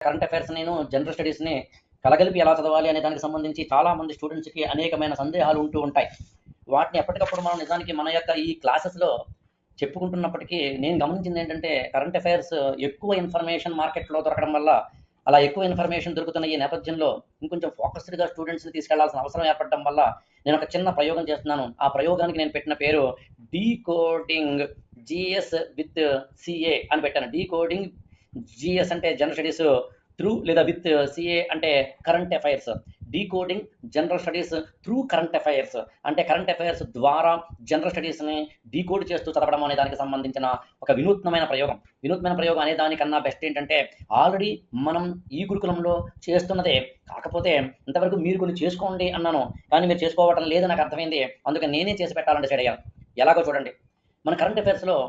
Current affairs నేను general స్టడీస్ని కలగలిపి ఎలా చదవాలి అనే దానికి సంబంధించి చాలామంది స్టూడెంట్స్కి అనేకమైన సందేహాలు ఉంటూ ఉంటాయి. వాటిని ఎప్పటికప్పుడు మనం నిజానికి మన యొక్క ఈ క్లాసెస్లో చెప్పుకుంటున్నప్పటికీ నేను గమనించింది ఏంటంటే కరెంట్ అఫైర్స్ ఎక్కువ ఇన్ఫర్మేషన్ మార్కెట్లో దొరకడం వల్ల అలా ఎక్కువ ఇన్ఫర్మేషన్ దొరుకుతున్న ఈ నేపథ్యంలో ఇంకొంచెం ఫోకస్డ్గా స్టూడెంట్స్ని తీసుకెళ్లాల్సిన అవసరం ఏర్పడడం వల్ల నేను ఒక చిన్న ప్రయోగం చేస్తున్నాను. ఆ ప్రయోగానికి నేను పెట్టిన పేరు డీకోడింగ్ జిఎస్ విత్ సిఏ అని పెట్టాను. డీకోడింగ్ జిఎస్ అంటే జనరల్ స్టడీస్ త్రూ లేదా విత్ సిఏ అంటే current affairs. Decoding general studies through current affairs అంటే కరెంట్ అఫైర్స్ ద్వారా జనరల్ స్టడీస్ని డీకోడ్ చేస్తూ చదవడం అనే దానికి సంబంధించిన ఒక వినూత్నమైన ప్రయోగం. వినూత్నమైన ప్రయోగం అనే దానికన్నా బెస్ట్ ఏంటంటే ఆల్రెడీ మనం ఈ గురుకులంలో చేస్తున్నదే, కాకపోతే ఇంతవరకు మీరు కొన్ని చేసుకోండి అన్నాను, కానీ మీరు చేసుకోవటం లేదు నాకు అర్థమైంది. అందుకని నేనే చేసి పెట్టాలని డిసైడ్ అయ్యాను. ఎలాగో చూడండి. మన కరెంట్ అఫైర్స్లో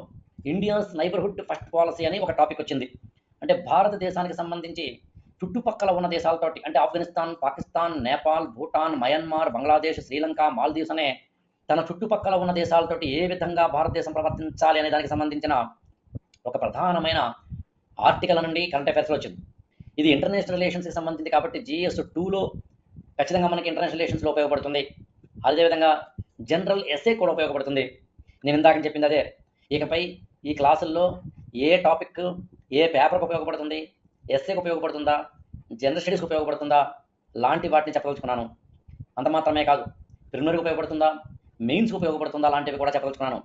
ఇండియన్స్ నైబర్హుడ్ ఫస్ట్ పాలసీ అని ఒక టాపిక్ వచ్చింది. అంటే భారతదేశానికి సంబంధించి చుట్టుపక్కల ఉన్న దేశాలతోటి అంటే ఆఫ్ఘనిస్తాన్, పాకిస్తాన్, నేపాల్, భూటాన్, మయన్మార్, బంగ్లాదేశ్, శ్రీలంక, మాల్దీవ్స్ అనే తన చుట్టుపక్కల ఉన్న దేశాలతోటి ఏ విధంగా భారతదేశం ప్రవర్తించాలి అనే దానికి సంబంధించిన ఒక ప్రధానమైన ఆర్టికల్ నుండి కరెంట్ అఫైర్స్లో వచ్చింది. ఇది ఇంటర్నేషనల్ రిలేషన్స్కి సంబంధించి కాబట్టి జిఎస్ టూలో ఖచ్చితంగా మనకి ఇంటర్నేషనల్ రిలేషన్స్లో ఉపయోగపడుతుంది. అదేవిధంగా జనరల్ ఎస్ఏ కూడా ఉపయోగపడుతుంది. నేను ఇందాక చెప్పింది అదే. ఇకపై ఈ క్లాసుల్లో ఏ టాపిక్ ఏ పేపర్కి ఉపయోగపడుతుంది, ఎస్ఏకి ఉపయోగపడుతుందా, జనరల్ స్టడీస్కి ఉపయోగపడుతుందా లాంటి వాటిని చెప్పదలుచుకున్నాను. అంత మాత్రమే కాదు, ప్రిలిమినరీకి ఉపయోగపడుతుందా, మెయిన్స్కి ఉపయోగపడుతుందా లాంటివి కూడా చెప్పదలుచుకున్నాను.